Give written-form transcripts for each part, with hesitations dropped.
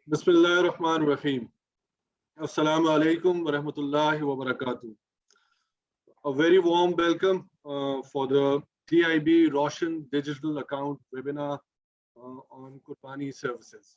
Bismillahirrahmanirrahim. Assalamu alaikum wa rahmatullahi wa barakatuh. A very warm welcome for the DIB Roshan Digital Account webinar on Qurbani Services.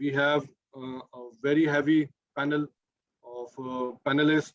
we have a very heavy panel of panelists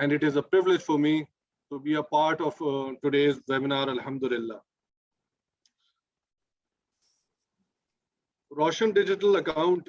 and it is a privilege for me to be a part of today's webinar. Alhamdulillah. Roshan Digital Account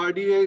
RDA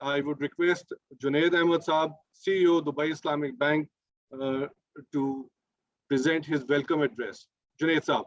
I would request Junaid Ahmed Saab, CEO Dubai Islamic Bank, to present his welcome address. Junaid Saab.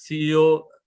CEO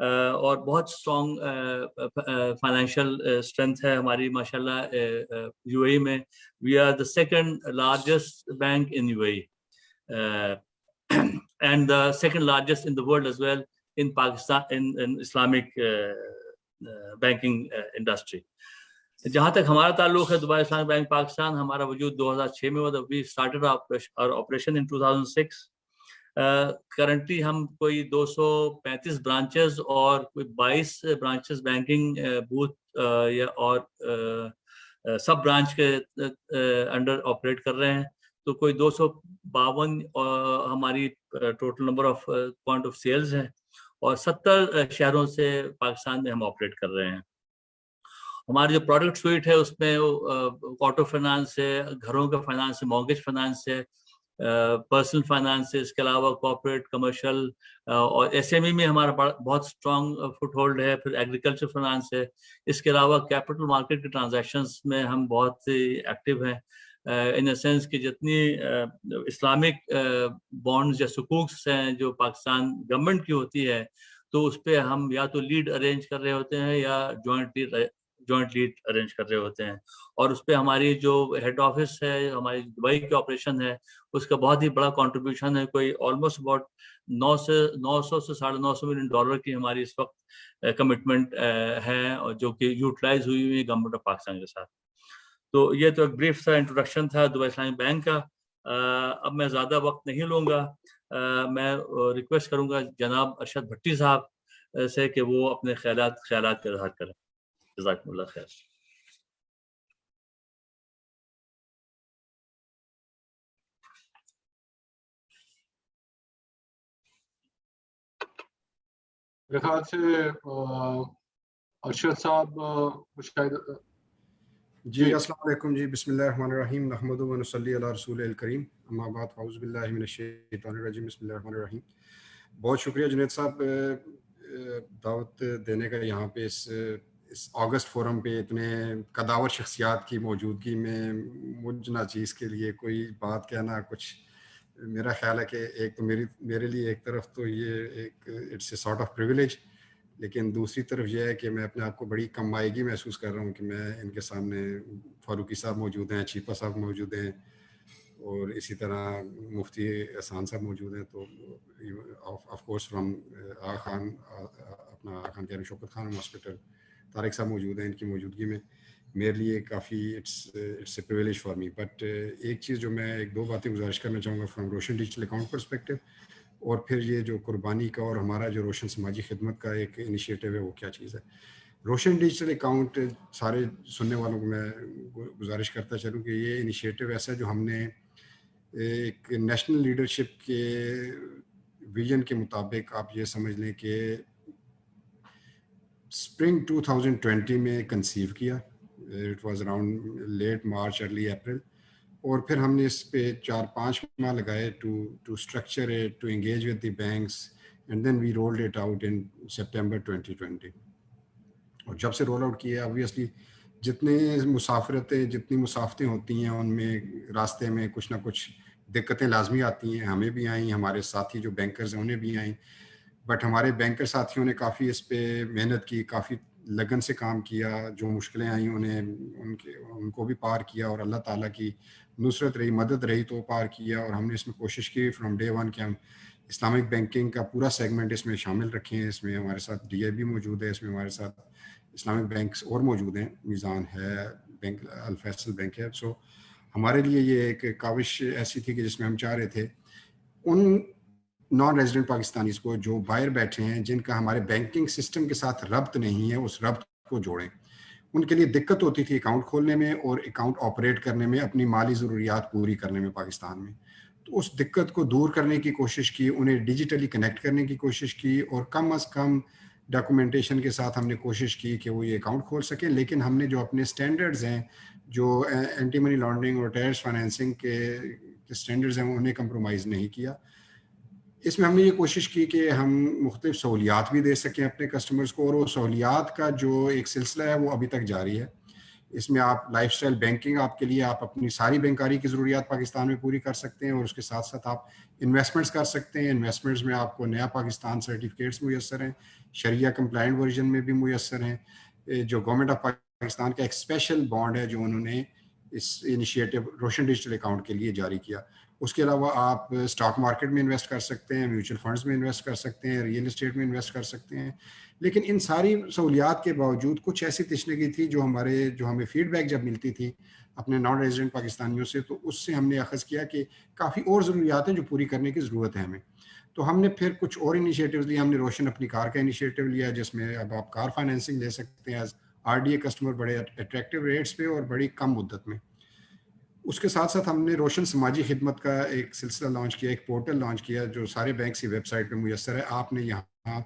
اور بہت strong financial strength ہے ہماری ماشاءاللہ you A E میں. We are the second largest bank in U A E and the second largest in the world as well in Pakistan in Islamic banking industry. جہاں تک ہمارا تعلق ہے Dubai Islamic bank Pakistan, ہمارا وجود 2006 میں ہوا تھا. We started our operation in 2006. Currently ہم کوئی 235 برانچز اور کوئی 22 برانچز بینکنگ بوتھ یا اور سب برانچ کے انڈر آپریٹ کر رہے ہیں. تو کوئی 252 ہماری total number of point of sales ہیں اور 70 شہروں سے پاکستان میں ہم آپریٹ کر رہے ہیں. ہماری جو پروڈکٹ سویٹ ہے اس میں آٹو فائنانس ہے، گھروں کا فائنانس ہے، مارگیج فائنانس ہے، پرسنل فائنانس ہے، اس کے علاوہ کارپوریٹ کمرشل اور ایس ایم ای میں ہمارا بہت اسٹرانگ فٹ ہولڈ ہے. پھر ایگریکلچر فائنانس ہے. اس کے علاوہ کیپٹل مارکیٹ کے ٹرانزیکشنز میں ہم بہت ایکٹیو ہیں ان اے سینس کہ جتنی اسلامک بانڈز یا سکوکس ہیں جو پاکستان گورنمنٹ کی ہوتی ہے تو اس پہ ہم یا تو لیڈ ارینج کر رہے ہوتے ہیں یا جوائنٹ لیڈ ارینج کر رہے ہوتے ہیں. اور اس پہ ہماری جو ہیڈ آفس ہے، ہماری دبئی کی آپریشن ہے، اس کا بہت ہی بڑا کنٹریبیوشن ہے. کوئی آلموسٹ اباؤٹ 900 سے $950 ملین کی ہماری اس وقت کمٹمنٹ ہے اور جو کہ یوٹیلائز ہوئی ہوئی گورنمنٹ آف پاکستان کے ساتھ. تو یہ تو ایک بریف سا انٹروڈکشن تھا دبئی اسلامک بینک کا. اب میں زیادہ وقت نہیں لوں گا. میں ریکویسٹ کروں گا جناب ارشد بھٹی صاحب سے کہ وہ اپنے خیالات کا اظہار کریں. جزاکم اللہ خیر. میرے خیال سے ارشد صاحب شاید. جی السلام علیکم. جی بسم اللہ الرحمن الرحیم. نحمد و نصلی علی رسول الکریم. اما بعد اعوذ باللہ من الشیطان الرجیم. بسم اللہ الرحمن الرحیم. بہت شکریہ جنید صاحب دعوت دینے کا یہاں پہ اس اگست فورم پہ اتنے قداور شخصیات کی موجودگی میں. مجھ ناچیز کے لیے کوئی بات کہنا کچھ میرا خیال ہے کہ ایک تو میرے لیے ایک طرف تو یہ ایک it's a sort of privilege, لیکن دوسری طرف یہ ہے کہ میں اپنے آپ کو بڑی کم مائیگی محسوس کر رہا ہوں کہ میں ان کے سامنے فاروقی صاحب موجود ہیں، چیپا صاحب موجود ہیں اور اسی طرح مفتی احسان صاحب موجود ہیں. تو آف کورس فرام آغا خان، اپنا آغا خان کہہ رہے ہیں شوکت خان ہاسپٹل، طارق صاحب موجود ہیں. ان کی موجودگی میں میرے لیے کافی it's a privilege for me. But ایک چیز جو میں ایک دو باتیں گزارش کرنا چاہوں گا فرام روشن ڈیجیٹل اکاؤنٹ پرسپیکٹو، اور پھر یہ جو قربانی کا اور ہمارا جو روشن سماجی خدمت کا ایک انیشیٹو ہے وہ کیا چیز ہے. روشن ڈیجیٹل اکاؤنٹ سارے سننے والوں کو میں گزارش کرتا چلوں کہ یہ انیشیٹو ایسا جو ہم نے ایک نیشنل لیڈرشپ کے ویژن کے مطابق آپ یہ سمجھ لیں کہ اسپرنگ 2020 میں کنسیو کیا. It was around late March early April, اور پھر ہم نے اس پہ 4-5 ماہ لگائے to structure it, to engage with the banks, and then we rolled it out in September 2020. اور جب سے رول آؤٹ کیا اوبویسلی جتنی مسافتیں ہوتی ہیں ان میں راستے میں کچھ نہ کچھ دقتیں لازمی آتی ہیں. ہمیں بھی آئیں، ہمارے ساتھی جو بینکرز ہیں انہیں بھی آئیں، بٹ ہمارے بینکر ساتھیوں نے کافی اس پہ محنت کی، کافی لگن سے کام کیا. جو مشکلیں آئیں ان کو بھی پار کیا، اور اللہ تعالیٰ کی نصرت رہی، مدد رہی تو پار کیا. اور ہم نے اس میں کوشش کی فرام ڈے ون کہ ہم اسلامک بینکنگ کا پورا سیگمنٹ اس میں شامل رکھیں. اس میں ہمارے ساتھ ڈی آئی بی موجود ہے، اس میں ہمارے ساتھ اسلامک بینکس اور موجود ہیں، میزان ہے، بینک الفیصل بینک ہے. سو ہمارے لیے یہ ایک کاوش ایسی تھی کہ جس میں ہم چاہ رہے تھے ان نان ریزیڈنٹ پاکستانیز کو جو باہر بیٹھے ہیں، جن کا ہمارے بینکنگ سسٹم کے ساتھ ربط نہیں ہے، اس ربط کو جوڑیں. ان کے لیے دقت ہوتی تھی اکاؤنٹ کھولنے میں اور اکاؤنٹ آپریٹ کرنے میں، اپنی مالی ضروریات پوری کرنے میں پاکستان میں. تو اس دقت کو دور کرنے کی کوشش کی، انہیں ڈیجیٹلی کنیکٹ کرنے کی کوشش کی، اور کم از کم ڈاکومنٹیشن کے ساتھ ہم نے کوشش کی کہ وہ یہ اکاؤنٹ کھول سکیں. لیکن ہم نے جو اپنے اسٹینڈرڈز ہیں، جو اینٹی منی لانڈرنگ اور ٹیررسٹ فائنینسنگ کے اسٹینڈرڈز ہیں، انہیں کمپرومائز نہیں کیا. اس میں ہم نے یہ کوشش کی کہ ہم مختلف سہولیات بھی دے سکیں اپنے کسٹمرز کو، اور وہ سہولیات کا جو ایک سلسلہ ہے وہ ابھی تک جاری ہے. اس میں آپ لائف سٹائل بینکنگ آپ کے لیے آپ اپنی ساری بینکاری کی ضروریات پاکستان میں پوری کر سکتے ہیں، اور اس کے ساتھ ساتھ آپ انویسٹمنٹس کر سکتے ہیں. انویسٹمنٹس میں آپ کو نیا پاکستان سرٹیفکیٹس میسر ہیں، شریعہ کمپلائنٹ ورژن میں بھی میسر ہیں. جو گورنمنٹ آف پاکستان کا ایک اسپیشل بانڈ ہے جو انہوں نے اس انیشیٹو روشن ڈیجیٹل اکاؤنٹ کے لیے جاری کیا. اس کے علاوہ آپ اسٹاک مارکیٹ میں انویسٹ کر سکتے ہیں، میوچل فنڈز میں انویسٹ کر سکتے ہیں، ریئل اسٹیٹ میں انویسٹ کر سکتے ہیں. لیکن ان ساری سہولیات کے باوجود کچھ ایسی تشنگی تھی جو ہمیں فیڈ بیک جب ملتی تھی اپنے نان ریزیڈنٹ پاکستانیوں سے، تو اس سے ہم نے اخذ کیا کہ کافی اور ضروریات ہیں جو پوری کرنے کی ضرورت ہے ہمیں. تو ہم نے پھر کچھ اور انیشیٹیوز لیے. ہم نے روشن اپنی کار کا انیشیٹو لیا جس میں اب آپ کار فائنینسنگ لے سکتے ہیں ایز RDA کسٹمر بڑے اٹریکٹیو ریٹس پہ اور بڑی کم مدت میں. اس کے ساتھ ساتھ ہم نے روشن سماجی خدمت کا ایک سلسلہ لانچ کیا، ایک پورٹل لانچ کیا جو سارے بینکس کی ویب سائٹ پہ میسر ہے. آپ نے یہاں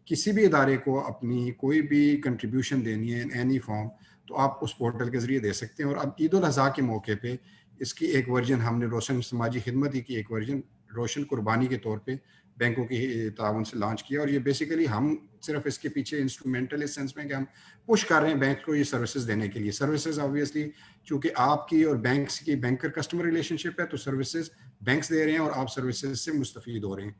کسی بھی ادارے کو اپنی کوئی بھی کنٹریبیوشن دینی ہے ان اینی فارم تو آپ اس پورٹل کے ذریعے دے سکتے ہیں. اور اب عید الاضحیٰ کے موقع پہ اس کی ایک ورژن ہم نے روشن سماجی خدمت ہی کی ایک ورژن روشن قربانی کے طور پہ بینکوں کی تعاون سے لانچ کیا. اور یہ بیسیکلی ہم صرف اس کے پیچھے انسٹرومنٹل اس سینس میں کہ ہم پش کر رہے ہیں بینک کو یہ سروسز دینے کے لیے. سروسز آبویسلی چونکہ آپ کی اور بینکس کی بینکر کسٹمر ریلیشن شپ ہے تو سروسز بینکس دے رہے ہیں اور آپ سروسز سے مستفید ہو رہے ہیں.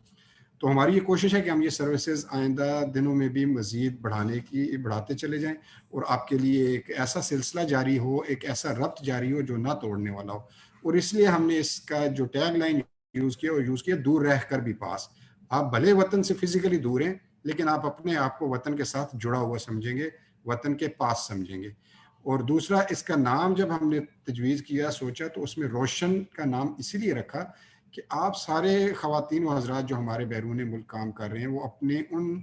تو ہماری یہ کوشش ہے کہ ہم یہ سروسز آئندہ دنوں میں بھی مزید بڑھاتے چلے جائیں اور آپ کے لیے ایک ایسا سلسلہ جاری ہو، ایک ایسا ربط جاری ہو جو نہ توڑنے والا ہو. اور اس لیے ہم نے اس کا جو ٹیگ لائن یوز کیا دور رہ کر بھی پاس. آپ بھلے وطن سے فزیکلی دور ہیں لیکن آپ اپنے آپ کو وطن کے ساتھ جڑا ہوا سمجھیں گے، وطن کے پاس سمجھیں گے. اور دوسرا، اس کا نام جب ہم نے تجویز کیا سوچا تو اس میں روشن کا نام اسی لیے رکھا کہ آپ سارے خواتین و حضرات جو ہمارے بیرون ملک کام کر رہے ہیں وہ اپنے ان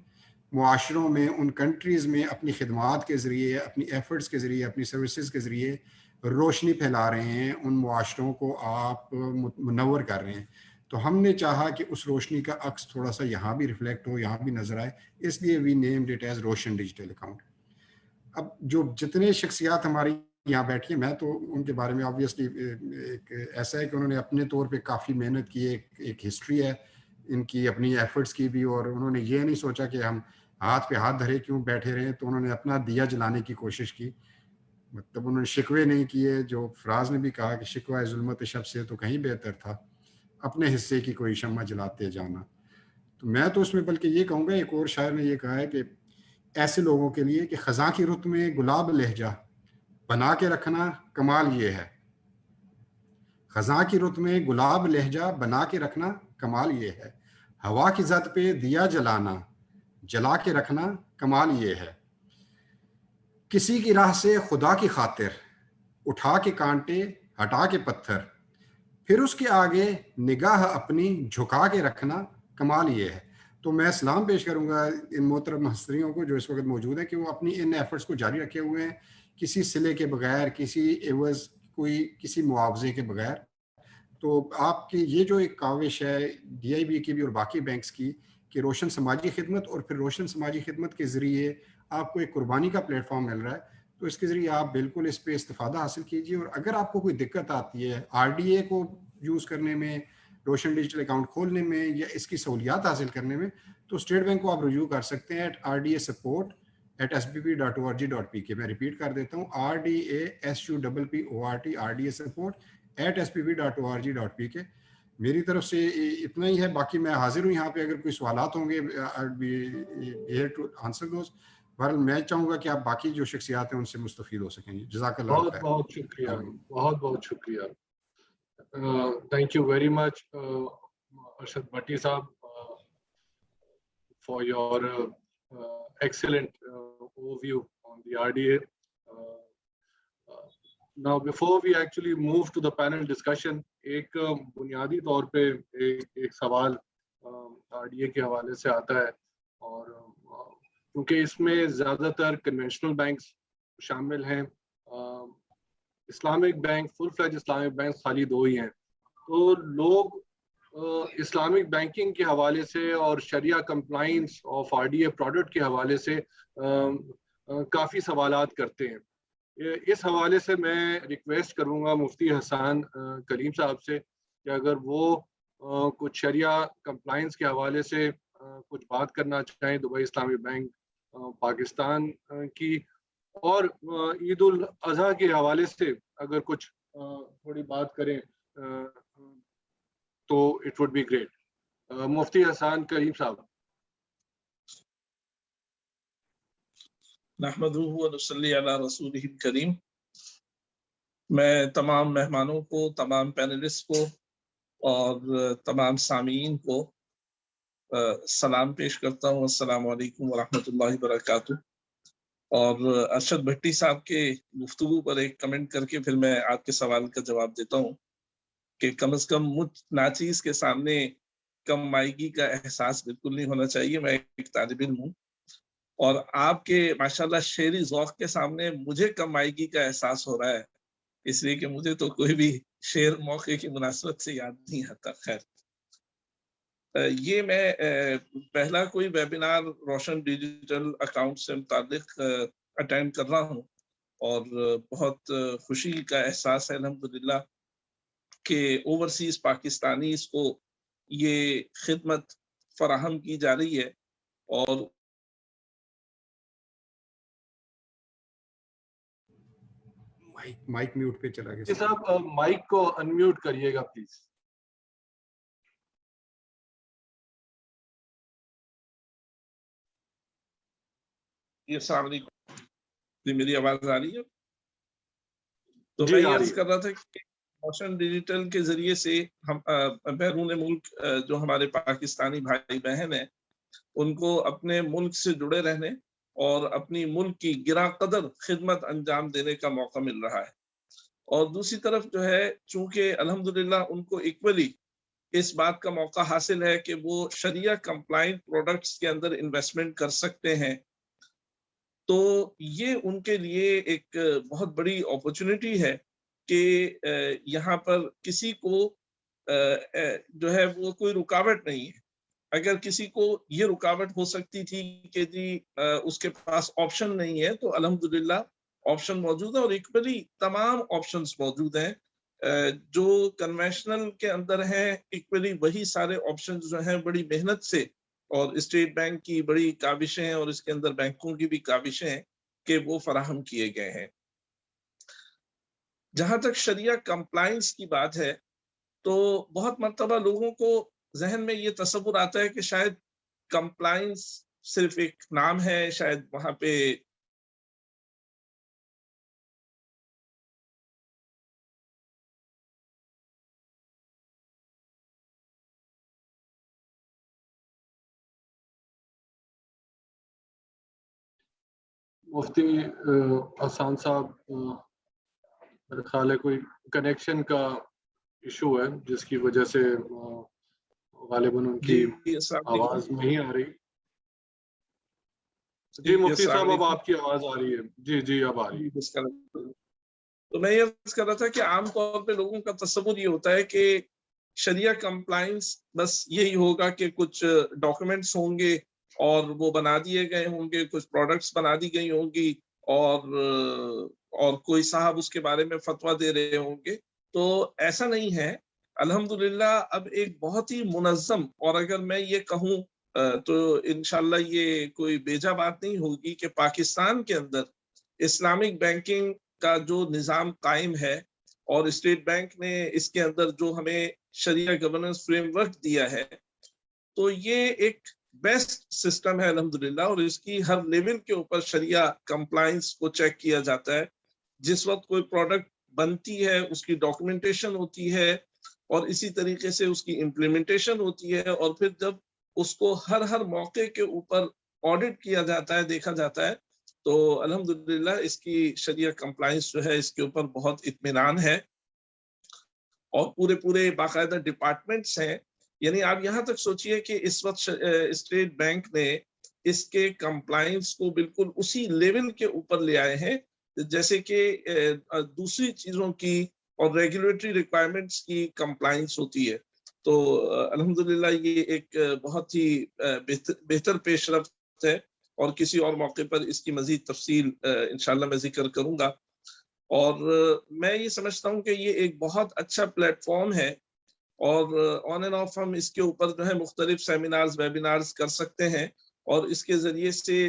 معاشروں میں، ان کنٹریز میں اپنی خدمات کے ذریعے، اپنی ایفرٹس کے ذریعے، اپنی سروسز کے ذریعے روشنی پھیلا رہے ہیں، ان معاشروں کو آپ منور کر رہے ہیں. تو ہم نے چاہا کہ اس روشنی کا عکس تھوڑا سا یہاں بھی ریفلیکٹ ہو، یہاں بھی نظر آئے، اس لیے وی نیمڈ اٹ ایز روشن ڈیجیٹل اکاؤنٹ. اب جو جتنے شخصیات ہماری یہاں بیٹھی ہیں، میں تو ان کے بارے میں آبویسلی ایک ایسا ہے کہ انہوں نے اپنے طور پہ کافی محنت کی، ایک ہسٹری ہے ان کی اپنی ایفرٹس کی بھی، اور انہوں نے یہ نہیں سوچا کہ ہم ہاتھ پہ ہاتھ دھرے کیوں بیٹھے رہیں. تو انہوں نے اپنا دیا جلانے کی کوشش کی. مطلب انہوں نے شکوے نہیں کیے. جو فراز نے بھی کہا کہ شکوہ ظلمت شب سے تو کہیں بہتر تھا اپنے حصے کی کوئی شمع جلاتے جانا. تو میں تو اس میں بلکہ یہ کہوں گا، ایک اور شاعر نے یہ کہا ہے کہ ایسے لوگوں کے لیے کہ خزاں کی رت میں گلاب لہجہ بنا کے رکھنا کمال یہ ہے. خزاں کی رت میں گلاب لہجہ بنا کے رکھنا کمال یہ ہے. ہوا کی زد پہ دیا جلانا جلا کے رکھنا کمال یہ ہے. کسی کی راہ سے خدا کی خاطر اٹھا کے کانٹے ہٹا کے پتھر، پھر اس کے آگے نگاہ اپنی جھکا کے رکھنا کمال یہ ہے. تو میں سلام پیش کروں گا ان محترم ہستیوں کو جو اس وقت موجود ہیں کہ وہ اپنی ان ایفرٹس کو جاری رکھے ہوئے ہیں، کسی صلے کے بغیر، کسی عوض، کسی معاوضے کے بغیر. تو آپ کی یہ جو ایک کاوش ہے DIB کی بھی اور باقی بینکس کی کہ روشن سماجی خدمت، اور پھر روشن سماجی خدمت کے ذریعے آپ کو ایک قربانی کا پلیٹ فارم مل رہا ہے، تو اس کے ذریعے آپ بالکل اس پہ استفادہ حاصل کیجیے. اور اگر آپ کو کوئی دقت آتی ہے RDA کو یوز کرنے میں، روشن ڈیجیٹل اکاؤنٹ کھولنے میں، یا اس کی سہولیات حاصل کرنے میں، تو اسٹیٹ بینک کو آپ رجوع کر سکتے ہیں RDA support@spp.org.pk. میں ریپیٹ کر دیتا ہوں، RDA support@spp.org.pk. میری طرف سے اتنا ہی ہے. باقی میں حاضر ہوں یہاں پہ، اگر کوئی سوالات ہوں گے I'll be here to answer those. بہرحال میں چاہوں گا کہ آپ باقی جو شخصیات ہیں ان سے مستفید ہو سکیں. جزاک اللہ خیر. بہت شکریہ، بہت شکریہ. Thank you very much Arshad Bhatti صاحب for your excellent overview on the RDA. Now before we actually move to the panel discussion, ایک بنیادی طور پہ ایک سوال RDA کے حوالے سے آتا ہے، اور کیونکہ اس میں زیادہ تر کنونشنل بینکس شامل ہیں، اسلامک بینک، فل فلیج اسلامک بینک خالی 2 ہی ہیں. تو لوگ اسلامک بینکنگ کے حوالے سے اور شریعہ کمپلائنس آف RDA پروڈکٹ کے حوالے سے کافی سوالات کرتے ہیں. اس حوالے سے میں ریکویسٹ کروں گا مفتی حسان کلیم صاحب سے کہ اگر وہ کچھ شریعہ کمپلائنس کے حوالے سے کچھ بات کرنا چاہیں دبئی اسلامی بینک پاکستان کی، اور عید الاضحیٰ کے حوالے سے اگر کچھ تھوڑی بات کریں تو اٹ وڈ بی گریٹ. مفتی حسان کریم صاحب. نحمدہ و نصلی علی رسولہ الکریم. میں تمام مہمانوں کو، تمام پینلسٹ کو اور تمام سامعین کو سلام پیش کرتا ہوں. السلام علیکم ورحمۃ اللہ وبرکاتہ. اور ارشد بھٹی صاحب کے گفتگو پر ایک کمنٹ کر کے پھر میں آپ کے سوال کا جواب دیتا ہوں کہ کم از کم مجھ ناچیز کے سامنے کم مائیگی کا احساس بالکل نہیں ہونا چاہیے. میں ایک طالب علم ہوں اور آپ کے ماشاءاللہ شعری ذوق کے سامنے مجھے کم مائیگی کا احساس ہو رہا ہے، اس لیے کہ مجھے تو کوئی بھی شعر موقع کی مناسبت سے یاد نہیں آتا. خیر، یہ میں پہلا کوئی ویبینار روشن ڈیجیٹل اکاؤنٹ سے متعلق اٹینڈ کر رہا ہوں اور بہت خوشی کا احساس ہے الحمدللہ کہ اوورسیز پاکستانیز کو یہ خدمت فراہم کی جا رہی ہے. اور مائک میوٹ پہ چلا گیا صاحب، مائک کو انمیوٹ کریے گا پلیز. یہ السلام علیکم، جی میری آواز آ رہی ہے؟ تو جی میں یہ عرض کر رہا تھا کہ روشن ڈیجیٹل کے ذریعے سے ہم بیرون ملک جو ہمارے پاکستانی بھائی بہن ہیں ان کو اپنے ملک سے جڑے رہنے اور اپنی ملک کی گراں قدر خدمت انجام دینے کا موقع مل رہا ہے. اور دوسری طرف جو ہے، چونکہ الحمدللہ ان کو ایکولی اس بات کا موقع حاصل ہے کہ وہ شریعہ کمپلائنٹ پروڈکٹس کے اندر انویسٹمنٹ کر سکتے ہیں، تو یہ ان کے لیے ایک بہت بڑی اپرچونٹی ہے کہ یہاں پر کسی کو جو ہے وہ کوئی رکاوٹ نہیں ہے. اگر کسی کو یہ رکاوٹ ہو سکتی تھی کہ جی اس کے پاس آپشن نہیں ہے، تو الحمدللہ آپشن موجود ہے اور ایکولی تمام آپشنز موجود ہیں جو کنونشنل کے اندر ہیں. ایکولی وہی سارے آپشنز جو ہیں بڑی محنت سے، اور اسٹیٹ بینک کی بڑی کاوشیں ہیں اور اس کے اندر بینکوں کی بھی کاوشیں ہیں کہ وہ فراہم کیے گئے ہیں. جہاں تک شریعہ کمپلائنس کی بات ہے تو بہت مرتبہ لوگوں کو ذہن میں یہ تصور آتا ہے کہ شاید کمپلائنس صرف ایک نام ہے، شاید وہاں پہ مفتی حسان صاحب، میرے خیال ہے کوئی کنیکشن کا ایشو ہے جس کی وجہ سے غالباً ان کی آواز نہیں آ رہی. جی مفتی صاحب، اب آپ کی آواز آ رہی ہے. جی جی اب آ رہی ہے. تو میں یہ عرض کر رہا تھا کہ عام طور پہ لوگوں کا تصور یہ ہوتا ہے کہ شریعہ کمپلائنس بس یہی ہوگا کہ کچھ ڈاکومنٹس ہوں گے اور وہ بنا دیے گئے ہوں گے، کچھ پروڈکٹس بنا دی گئی ہوں گی اور کوئی صاحب اس کے بارے میں فتویٰ دے رہے ہوں گے. تو ایسا نہیں ہے. الحمدللہ اب ایک بہت ہی منظم، اور اگر میں یہ کہوں تو انشاءاللہ یہ کوئی بیجا بات نہیں ہوگی کہ پاکستان کے اندر اسلامک بینکنگ کا جو نظام قائم ہے اور اسٹیٹ بینک نے اس کے اندر جو ہمیں شریعہ گورننس فریم ورک دیا ہے، تو یہ ایک بیسٹ سسٹم ہے الحمدللہ، اور اس کی ہر لیول کے اوپر شریعہ کمپلائنس کو چیک کیا جاتا ہے. جس وقت کوئی پروڈکٹ بنتی ہے اس کی ڈاکومنٹیشن ہوتی ہے اور اسی طریقے سے اس کی امپلیمنٹیشن ہوتی ہے، اور پھر جب اس کو ہر موقع کے اوپر آڈٹ کیا جاتا ہے، دیکھا جاتا ہے، تو الحمدللہ اس کی شریعہ کمپلائنس جو ہے اس کے اوپر بہت اطمینان ہے. اور پورے باقاعدہ ڈپارٹمنٹس ہیں. یعنی آپ یہاں تک سوچئے کہ اس وقت اسٹیٹ بینک نے اس کے کمپلائنس کو بالکل اسی لیول کے اوپر لے آئے ہیں جیسے کہ دوسری چیزوں کی اور ریگولیٹری ریکوائرمنٹس کی کمپلائنس ہوتی ہے. تو الحمدللہ یہ ایک بہت ہی بہتر پیش رفت ہے، اور کسی اور موقع پر اس کی مزید تفصیل انشاءاللہ میں ذکر کروں گا. اور میں یہ سمجھتا ہوں کہ یہ ایک بہت اچھا پلیٹ فارم ہے، اور آن اینڈ آف ہم اس کے اوپر جو ہے مختلف سیمینارز ویبینارز کر سکتے ہیں، اور اس کے ذریعے سے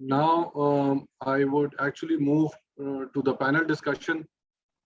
Now I would actually move to the panel discussion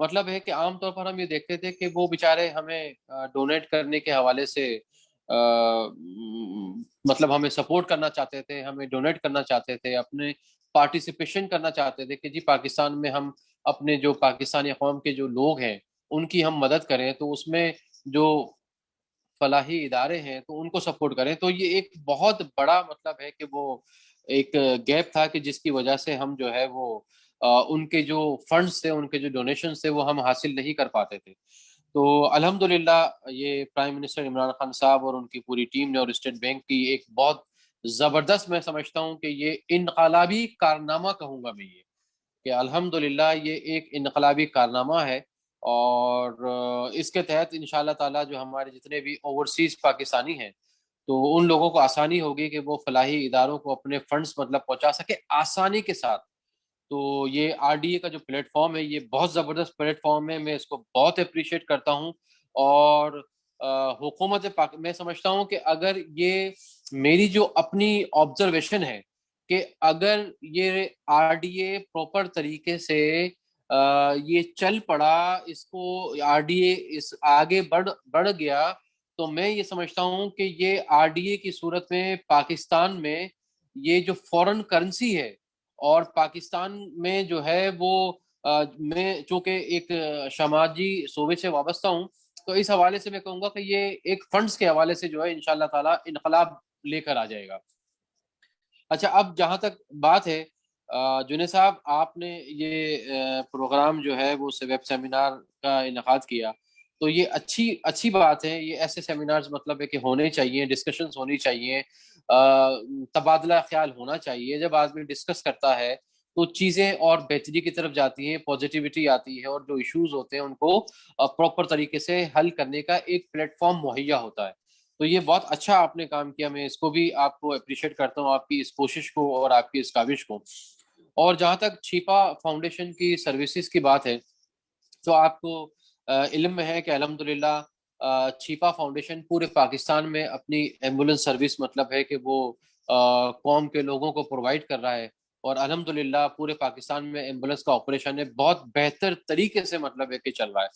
مطلب ہے کہ عام طور پر ہم یہ دیکھتے تھے کہ وہ بیچارے ہمیں ڈونیٹ کرنے کے حوالے سے مطلب ہمیں سپورٹ کرنا چاہتے تھے، ہمیں ڈونیٹ کرنا چاہتے تھے، اپنے پارٹیسپیشن کرنا چاہتے تھے کہ جی پاکستان میں ہم اپنے جو پاکستانی قوم کے جو لوگ ہیں ان کی ہم مدد کریں، تو اس میں جو فلاحی ادارے ہیں تو ان کو سپورٹ کریں. تو یہ ایک بہت بڑا مطلب ہے کہ وہ ایک گیپ تھا کہ جس کی وجہ سے ہم جو ہے وہ ان کے جو فنڈز تھے، ان کے جو ڈونیشنز تھے وہ ہم حاصل نہیں کر پاتے تھے. تو الحمدللہ یہ پرائم منسٹر عمران خان صاحب اور ان کی پوری ٹیم نے اور اسٹیٹ بینک کی ایک بہت زبردست، میں سمجھتا ہوں کہ یہ انقلابی کارنامہ کہوں گا میں یہ، کہ الحمدللہ یہ ایک انقلابی کارنامہ ہے. اور اس کے تحت انشاءاللہ تعالی جو ہمارے جتنے بھی اوورسیز پاکستانی ہیں تو ان لوگوں کو آسانی ہوگی کہ وہ فلاحی اداروں کو اپنے فنڈز مطلب پہنچا سکے آسانی کے ساتھ. تو یہ آر ڈی اے کا جو پلیٹ فارم ہے یہ بہت زبردست پلیٹ فارم ہے، میں اس کو بہت اپریشیٹ کرتا ہوں. اور حکومت میں سمجھتا ہوں کہ اگر یہ میری جو اپنی آبزرویشن ہے کہ اگر یہ آر ڈی اے پراپر طریقے سے یہ چل پڑا، اس کو آر ڈی اے اس آگے بڑھ گیا، تو میں یہ سمجھتا ہوں کہ یہ آر ڈی اے کی صورت میں پاکستان میں یہ جو فورن کرنسی ہے، اور پاکستان میں جو ہے وہ میں چونکہ ایک سماجی صوبے سے وابستہ ہوں تو اس حوالے سے میں کہوں گا کہ یہ ایک فنڈز کے حوالے سے جو ہے انشاءاللہ تعالی انقلاب لے کر آ جائے گا. اچھا، اب جہاں تک بات ہے جنید صاحب، آپ نے یہ پروگرام جو ہے وہ ویب سیمینار کا انعقاد کیا، تو یہ اچھی بات ہے. یہ ایسے سیمینارز مطلب ہے کہ ہونے چاہیے، ڈسکشنز ہونی چاہیے، تبادلہ خیال ہونا چاہیے. جب آدمی ڈسکس کرتا ہے تو چیزیں اور بہتری کی طرف جاتی ہیں، پازیٹیوٹی آتی ہے، اور جو ایشوز ہوتے ہیں ان کو پراپر طریقے سے حل کرنے کا ایک پلیٹ فارم مہیا ہوتا ہے. تو یہ بہت اچھا آپ نے کام کیا، میں اس کو بھی آپ کو اپریشیٹ کرتا ہوں، آپ کی اس کوشش کو اور آپ کی اس کاوش کو. اور جہاں تک چھیپا فاؤنڈیشن کی سروسز کی بات ہے تو آپ کو علم میں ہے کہ الحمدللہ چھیپا فاؤنڈیشن پورے پاکستان میں اپنی ایمبولینس سروس مطلب ہے کہ وہ قوم کے لوگوں کو پرووائڈ کر رہا ہے. اور الحمدللہ پورے پاکستان میں ایمبولینس کا آپریشن ہے بہت بہتر طریقے سے مطلب ہے کہ چل رہا ہے.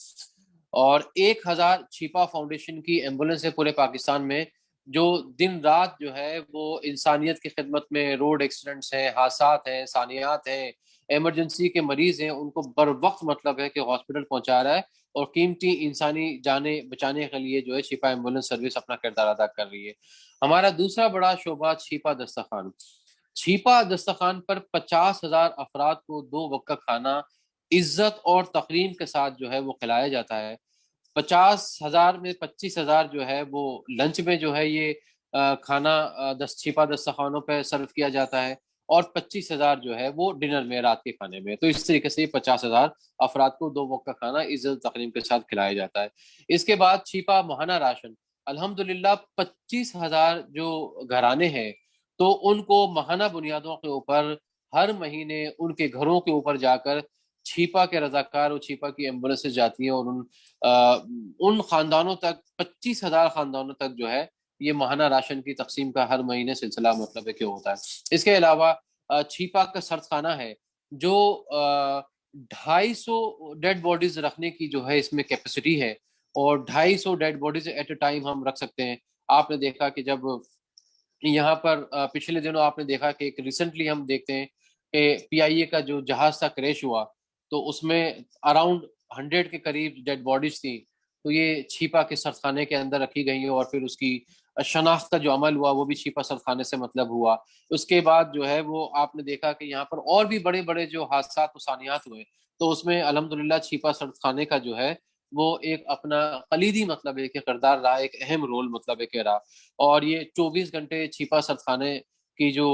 اور 1000 چھیپا فاؤنڈیشن کی ایمبولینس ہے پورے پاکستان میں، جو دن رات جو ہے وہ انسانیت کی خدمت میں، روڈ ایکسیڈنٹس ہیں، حادثات ہیں، ثانیات ہیں، ایمرجنسی کے مریض ہیں، ان کو بر وقت مطلب ہے کہ ہاسپٹل پہنچا رہا ہے. اور قیمتی انسانی جانیں بچانے کے لیے جو ہے چھیپا ایمبولینس سروس اپنا کردار ادا کر رہی ہے. ہمارا دوسرا بڑا شعبہ چھیپا دسترخوان. چھیپا دسترخوان پر 50,000 افراد کو 2 وقت کا کھانا عزت اور تقریم کے ساتھ جو ہے وہ کھلایا جاتا ہے. 50,000 میں 25,000 جو ہے وہ لنچ میں جو ہے یہ کھانا چھیپا دسترخوانوں پہ سرو کیا جاتا ہے، اور 25,000 جو ہے وہ ڈنر میں، رات کے کھانے میں. تو اس طریقے سے 50,000 افراد کو 2 وقت کا کھانا عزت تقریم کے ساتھ کھلایا جاتا ہے. اس کے بعد چھیپا ماہانہ راشن، الحمدللہ 25,000 جو گھرانے ہیں تو ان کو ماہانہ بنیادوں کے اوپر ہر مہینے ان کے گھروں کے اوپر جا کر چھیپا کے رضاکار اور چھیپا کی ایمبولینسز جاتی ہیں، اور ان خاندانوں تک 25,000 خاندانوں تک جو ہے یہ ماہانہ راشن کی تقسیم کا ہر مہینے سلسلہ مطلب ہے کہ ہوتا ہے. اس کے علاوہ چھیپا کا سرد خانہ ہے جو 250 ڈیڈ باڈیز رکھنے کی جو ہے اس میں کیپیسٹی ہے، اور 250 dead bodies at a time ہم رکھ سکتے ہیں. آپ نے دیکھا کہ جب یہاں پر پچھلے دنوں آپ نے دیکھا کہ ایک ریسنٹلی ہم دیکھتے ہیں کہ پی آئی اے کا جو جہاز تھا کریش ہوا، تو اس میں اراؤنڈ 100 کے قریب ڈیڈ باڈیز تھیں، تو یہ چھیپا کے سرد خانے کے اندر رکھی گئی ہیں، اور پھر اس کی شناخت کا جو عمل ہوا وہ بھی چھیپا سرد خانے سے مطلب ہوا. اس کے بعد جو ہے وہ آپ نے دیکھا کہ یہاں پر اور بھی بڑے بڑے جو حادثات و ثانیات ہوئے تو اس میں الحمدللہ چھیپا سرد خانے کا جو ہے وہ ایک اپنا کلیدی مطلب ہے کہ کردار رہا، ایک اہم رول مطلب ہے کہ رہا. اور یہ 24 گھنٹے چھیپا سرد خانے کی جو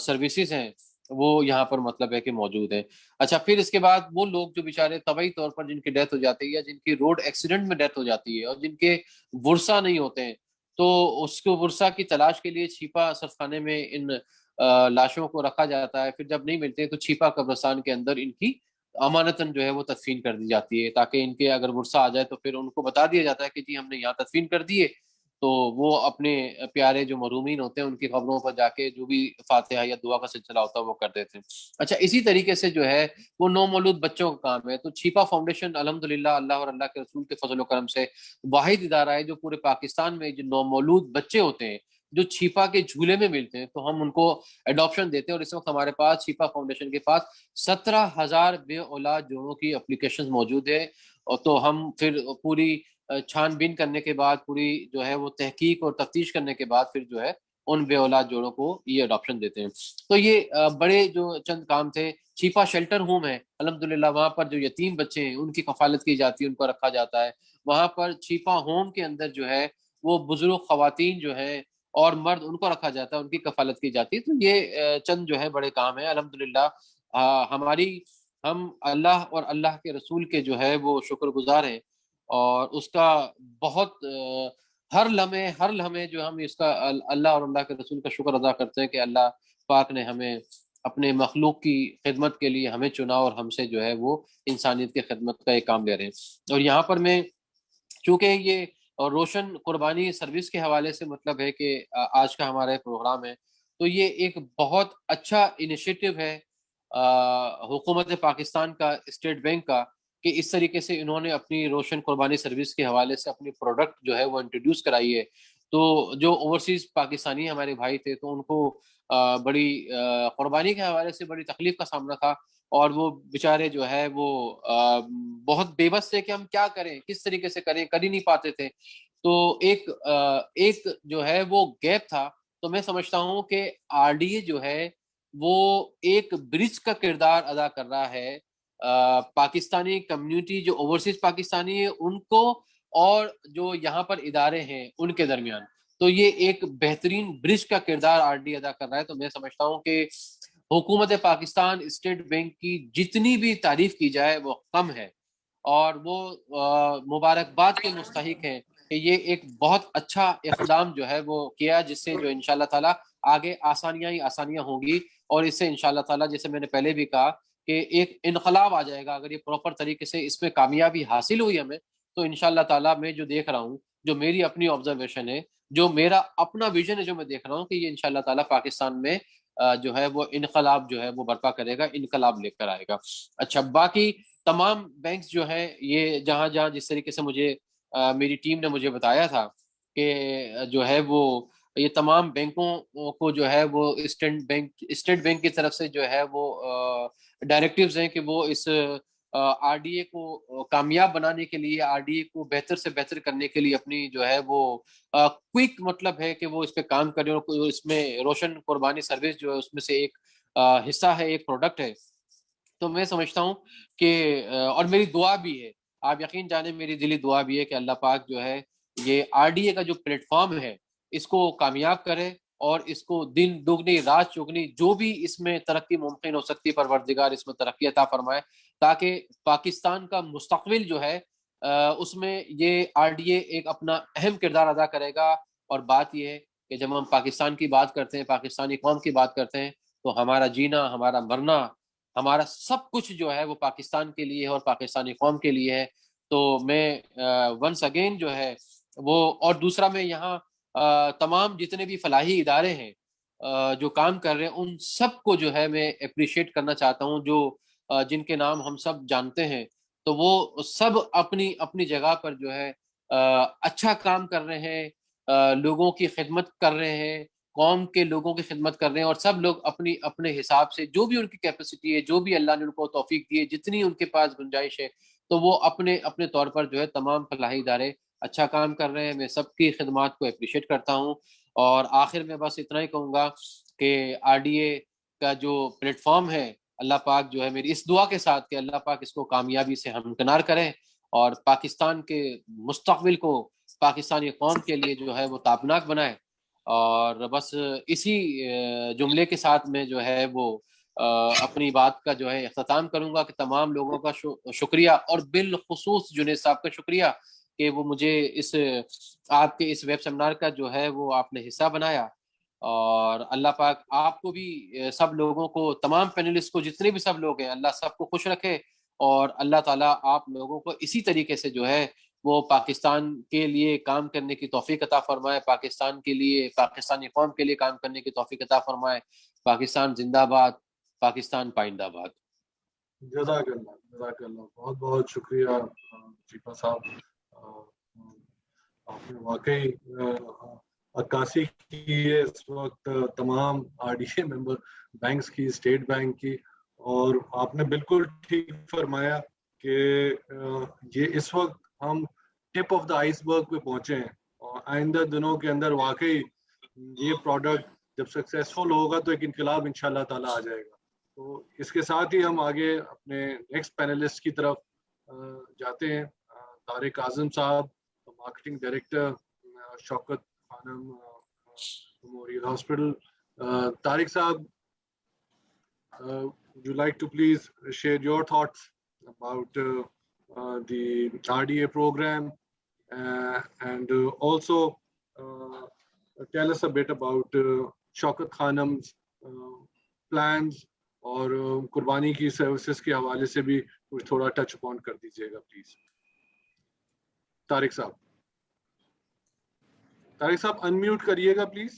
سروسز ہیں وہ یہاں پر مطلب ہے کہ موجود ہے. اچھا، پھر اس کے بعد وہ لوگ جو بیچارے طبعی طور پر جن کی ڈیتھ ہو جاتی ہے یا جن کی روڈ ایکسیڈنٹ میں ڈیتھ ہو جاتی ہے اور جن کے ورثہ نہیں ہوتے ہیں، تو اس کو ورثہ کی تلاش کے لیے چھیپا سرد خانے میں ان لاشوں کو رکھا جاتا ہے. پھر جب نہیں ملتے تو چھیپا قبرستان کے اندر ان کی امانتاً جو ہے وہ تدفین کر دی جاتی ہے، تاکہ ان کے اگر ورثہ آ جائے تو پھر ان کو بتا دیا جاتا ہے کہ جی ہم نے یہاں تدفین کر دیے، تو وہ اپنے پیارے جو محرومین ہوتے ہیں ان کی خبروں پر جا کے جو بھی فاتحہ یا دعا کا سلسلہ ہوتا ہے وہ کر دیتے ہیں. اچھا اسی طریقے سے جو ہے وہ نومولود بچوں کا کام ہے. تو چھیپا فاؤنڈیشن الحمدللہ اللہ اور اللہ کے رسول کے فضل و کرم سے واحد ادارہ ہے جو پورے پاکستان میں جو نومولود بچے ہوتے ہیں جو چھیپا کے جھولے میں ملتے ہیں تو ہم ان کو ایڈاپشن دیتے ہیں. اور اس وقت ہمارے پاس چھیپا فاؤنڈیشن کے پاس 17,000 بے اولاد جوڑوں کی اپلیکیشن موجود ہے. اور تو ہم پھر پوری چھان بین کرنے کے بعد پوری جو ہے وہ تحقیق اور تفتیش کرنے کے بعد پھر جو ہے ان بے اولاد جوڑوں کو یہ اڈاپشن دیتے ہیں. تو یہ بڑے جو چند کام تھے. چھیپا شیلٹر ہوم ہے الحمدللہ, وہاں پر جو یتیم بچے ہیں ان کی کفالت کی جاتی ہے, ان کو رکھا جاتا ہے. وہاں پر چھیپا ہوم کے اندر جو ہے وہ بزرگ خواتین جو ہے اور مرد ان کو رکھا جاتا ہے, ان کی کفالت کی جاتی ہے. تو یہ چند جو ہے بڑے کام ہیں الحمدللہ. ہم اللہ اور اللہ کے رسول کے جو ہے وہ شکر گزار ہیں اور اس کا بہت ہر لمحے جو ہم اس کا اللہ اور اللہ کے رسول کا شکر ادا کرتے ہیں کہ اللہ پاک نے ہمیں اپنے مخلوق کی خدمت کے لیے ہمیں چنا اور ہم سے جو ہے وہ انسانیت کی خدمت کا ایک کام لے رہے ہیں. اور یہاں پر میں چونکہ یہ روشن قربانی سروس کے حوالے سے مطلب ہے کہ آج کا ہمارا پروگرام ہے تو یہ ایک بہت اچھا انیشیٹو ہے حکومت پاکستان کا, اسٹیٹ بینک کا, کہ اس طریقے سے انہوں نے اپنی روشن قربانی سروس کے حوالے سے اپنی پروڈکٹ جو ہے وہ انٹروڈیوس کرائی ہے. تو جو اوورسیز پاکستانی ہمارے بھائی تھے تو ان کو بڑی قربانی کے حوالے سے بڑی تکلیف کا سامنا تھا اور وہ بیچارے جو ہے وہ بہت بے بس تھے کہ ہم کیا کریں, کس طریقے سے کریں, کر ہی نہیں پاتے تھے. تو ایک جو ہے وہ گیپ تھا. تو میں سمجھتا ہوں کہ آر ڈی اے جو ہے وہ ایک برج کا کردار ادا کر رہا ہے پاکستانی کمیونٹی جو اوورسیز پاکستانی ہے ان کو اور جو یہاں پر ادارے ہیں ان کے درمیان. تو یہ ایک بہترین برج کا کردار آر ڈی ادا کر رہا ہے. تو میں سمجھتا ہوں کہ حکومت پاکستان اسٹیٹ بینک کی جتنی بھی تعریف کی جائے وہ کم ہے اور وہ مبارکباد کے مستحق ہیں کہ یہ ایک بہت اچھا اقدام جو ہے وہ کیا جس سے جو انشاءاللہ تعالی آگے آسانیاں ہی آسانیاں ہوں گی اور اس سے انشاءاللہ تعالی جیسے میں نے پہلے بھی کہا کہ ایک انقلاب آ جائے گا. اگر یہ پراپر طریقے سے اس میں کامیابی حاصل ہوئی ہمیں تو انشاءاللہ تعالی میں جو دیکھ رہا ہوں, جو میری اپنی آبزرویشن ہے, جو میرا اپنا ویژن ہے, جو میں دیکھ رہا ہوں کہ یہ انشاءاللہ تعالی پاکستان میں جو ہے وہ انقلاب جو ہے وہ برپا کرے گا, انقلاب لے کر آئے گا. اچھا باقی تمام بینکس جو ہیں یہ جہاں جہاں جس طریقے سے مجھے میری ٹیم نے مجھے بتایا تھا کہ جو ہے وہ یہ تمام بینکوں کو جو ہے وہ اسٹیٹ بینک کی طرف سے جو ہے وہ ڈائریکٹیوز ہیں کہ وہ اس آر ڈی اے کو کامیاب بنانے کے لیے, آر ڈی اے کو بہتر سے بہتر کرنے کے لیے اپنی جو ہے وہ کوئک مطلب ہے کہ وہ اس پہ کام کریں اور اس میں روشن قربانی سروس جو ہے اس میں سے ایک حصہ ہے, ایک پروڈکٹ ہے. تو میں سمجھتا ہوں کہ اور میری دعا بھی ہے, آپ یقین جانیں میری دلی دعا بھی ہے کہ اللہ پاک جو ہے یہ آر ڈی اے کا جو پلیٹ فارم ہے اس کو کامیاب کرے اور اس کو دن دگنی رات چگنی جو بھی اس میں ترقی ممکن ہو سکتی پروردگار اس میں ترقی عطا فرمائے تاکہ پاکستان کا مستقبل جو ہے اس میں یہ آر ڈی اے ایک اپنا اہم کردار ادا کرے گا. اور بات یہ ہے کہ جب ہم پاکستان کی بات کرتے ہیں, پاکستانی قوم کی بات کرتے ہیں تو ہمارا جینا, ہمارا مرنا, ہمارا سب کچھ جو ہے وہ پاکستان کے لیے ہے اور پاکستانی قوم کے لیے ہے. تو میں ونس اگین جو ہے وہ اور دوسرا میں یہاں تمام جتنے بھی فلاحی ادارے ہیں جو کام کر رہے ہیں ان سب کو جو ہے میں اپریشیٹ کرنا چاہتا ہوں, جو جن کے نام ہم سب جانتے ہیں. تو وہ سب اپنی اپنی جگہ پر جو ہے اچھا کام کر رہے ہیں, لوگوں کی خدمت کر رہے ہیں, قوم کے لوگوں کی خدمت کر رہے ہیں اور سب لوگ اپنی اپنے حساب سے جو بھی ان کی کیپیسٹی ہے, جو بھی اللہ نے ان کو توفیق دی ہے, جتنی ان کے پاس گنجائش ہے تو وہ اپنے اپنے طور پر جو ہے تمام فلاحی ادارے اچھا کام کر رہے ہیں. میں سب کی خدمات کو اپریشیٹ کرتا ہوں اور آخر میں بس اتنا ہی کہوں گا کہ آر ڈی اے کا جو پلیٹ فارم ہے اللہ پاک جو ہے میری اس دعا کے ساتھ کہ اللہ پاک اس کو کامیابی سے ہمکنار کریں اور پاکستان کے مستقبل کو پاکستانی قوم کے لیے جو ہے وہ تابناک بنائے. اور بس اسی جملے کے ساتھ میں جو ہے وہ اپنی بات کا جو ہے اختتام کروں گا کہ تمام لوگوں کا شکریہ اور بالخصوص جنید صاحب کا شکریہ کہ وہ مجھے اس آپ کے اس ویب سیمینار کا جو ہے وہ آپ نے حصہ بنایا. اور اللہ پاک آپ کو بھی سب لوگوں کو, تمام پینلسٹ کو, جتنے بھی سب لوگ ہیں, اللہ سب کو خوش رکھے اور اللہ تعالیٰ آپ لوگوں کو اسی طریقے سے جو ہے وہ پاکستان کے لیے کام کرنے کی توفیق عطا فرمائے، پاکستان کے لیے، پاکستانی قوم کے لیے کام کرنے کی توفیق عطا فرمائے. پاکستان زندہ باد، پاکستان پائندہ باد. جزاک اللہ بہت بہت شکریہ چیپا صاحب. آپ نے واقعی عکاسی کی ہے اس وقت تمام RDA ممبر بینکس کی، اسٹیٹ بینک کی، اور آپ نے بالکل ٹھیک فرمایا کہ یہ اس وقت ہم ٹپ آف دا آئس برگ پہ پہنچے ہیں، اور آئندہ دنوں کے اندر واقعی یہ پروڈکٹ جب سکسیسفل ہوگا تو ایک انقلاب انشاءاللہ تعالیٰ آ جائے گا. تو اس کے ساتھ ہی ہم آگے اپنے نیکسٹ پینلسٹ کی طرف جاتے ہیں. طارق اعظم صاحب، مارکیٹنگ ڈائریکٹر شوکت خانم میموریل ہاسپٹل. طارق صاحب, would you like to please share your thoughts about the RDA program and also tell us a bit about Shaukat Khanam's plans اور قربانی کی سروسز کے حوالے سے بھی کچھ تھوڑا ٹچ اپون کر دیجیے گا پلیز. طارق صاحب انمیوٹ کریے گا پلیز.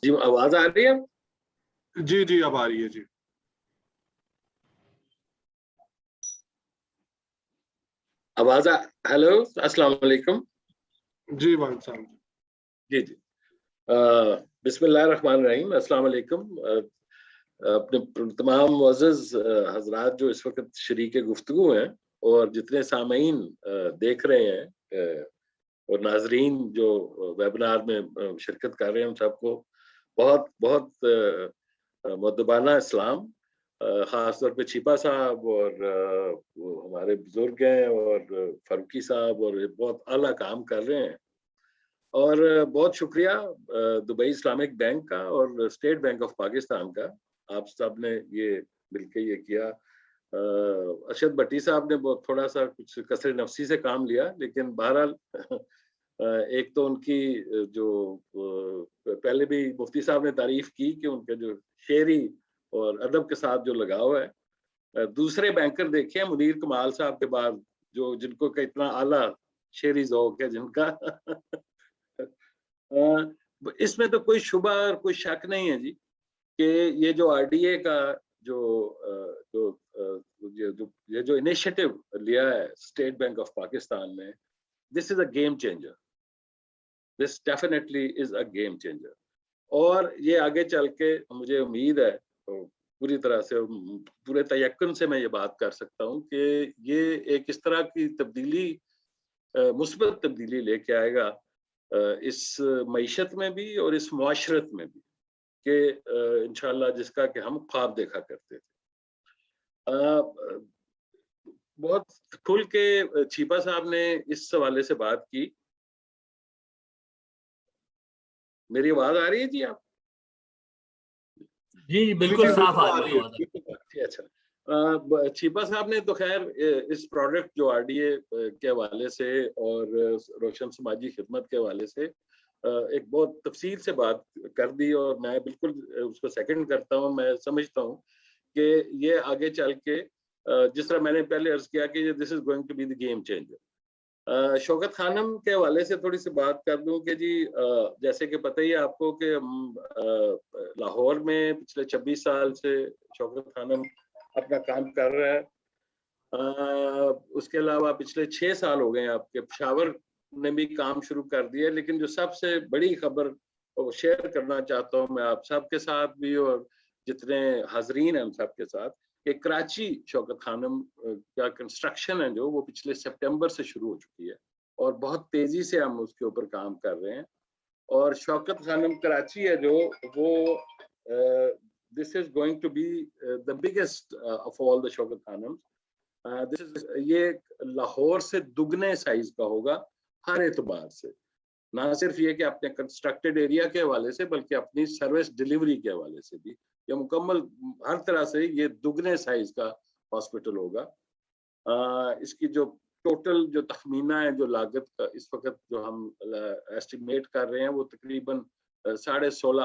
جی آواز آ رہی ہے؟ جی اب آ رہی ہے. جی آواز ہیلو السلام علیکم. جی وعلیکم السلام. جی بسم اللہ الرحمن الرحیم. السلام علیکم. اپنے تمام معزز حضرات جو اس وقت شریک گفتگو ہیں اور جتنے سامعین دیکھ رہے ہیں اور ناظرین جو ویبنار میں شرکت کر رہے ہیں، ان سب کو بہت بہت مؤدبانہ اسلام. خاص طور پہ چیپا صاحب اور ہمارے بزرگ ہیں اور فاروقی صاحب، اور بہت اعلیٰ کام کر رہے ہیں. اور بہت شکریہ دبئی اسلامک بینک کا اور اسٹیٹ بینک آف پاکستان کا. آپ سب نے یہ مل کے یہ کیا. ارشد بھٹی صاحب نے بہت تھوڑا سا کچھ کثر نفسی سے کام لیا، لیکن بہرحال ایک تو ان کی جو پہلے بھی مفتی صاحب نے تعریف کی کہ ان کا جو شعری اور ادب کے ساتھ جو لگاؤ ہے. دوسرے بینکر دیکھیں منیر کمال صاحب کے بعد جن کو کہ اتنا اعلیٰ شعری ذوق ہے، جن کا اس میں تو کوئی شبہ اور کوئی شک نہیں ہے جی کہ یہ جو RDA کا جو انیشیٹو لیا ہے اسٹیٹ بینک آف پاکستان نے، this is a game changer. This definitely is a game changer. اور یہ آگے چل کے مجھے امید ہے پوری طرح سے، پورے تیقن سے میں یہ بات کر سکتا ہوں کہ یہ ایک اس طرح کی تبدیلی، مثبت تبدیلی لے کے آئے گا اس معیشت میں بھی اور اس معاشرت میں بھی، کہ انشاءاللہ جس کا کہ ہم خواب دیکھا کرتے تھے. بہت کھل کے چیپا صاحب نے اس حوالے سے بات کی. میری آواز آ رہی ہے جی؟ آپ جی بالکل صاف آ رہی ہے. اچھا. چیپا صاحب نے تو خیر اس پروڈکٹ جو RDA کے حوالے سے اور روشن سماجی خدمت کے حوالے سے ایک بہت تفصیل سے بات کر دی، اور میں بالکل اس کو سیکنڈ کرتا ہوں. میں سمجھتا ہوں کہ یہ آگے چل کے جس طرح میں نے پہلے عرض کیا کہ this is going to be the game changer. Shaukat Khanum کے حوالے سے تھوڑی سی بات کر دوں کہ جی جیسے کہ پتہ ہی ہے آپ کو کہ لاہور میں پچھلے 26 سال سے شوکت خانم اپنا کام کر رہا ہے. اس کے علاوہ پچھلے 6 سال ہو گئے آپ کے پشاور نے بھی کام شروع کر دیا. لیکن جو سب سے بڑی خبر شیئر کرنا چاہتا ہوں میں آپ سب کے ساتھ بھی اور جتنے حاضرین ہیں ہم سب کے ساتھ، کہ کراچی شوکت خانم کا کنسٹرکشن ہے جو وہ پچھلے سپٹمبر سے شروع ہو چکی ہے، اور بہت تیزی سے ہم اس کے اوپر کام کر رہے ہیں. اور شوکت خانم کراچی ہے جو وہ this is going to be the biggest of all the شوکت خانم. یہ لاہور سے دگنے سائز کا ہوگا ہر اعتبار سے، نہ صرف یہ کہ اپنے کنسٹرکٹڈ ایریا کے حوالے سے بلکہ اپنی سروس ڈیلیوری کے حوالے سے بھی یہ مکمل ہر طرح سے یہ دگنے سائز کا ہاسپٹل ہوگا. اس کی جو ٹوٹل جو تخمینہ ہے جو لاگت کا اس وقت جو ہم ایسٹیمیٹ کر رہے ہیں وہ تقریباً 16.5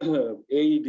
AED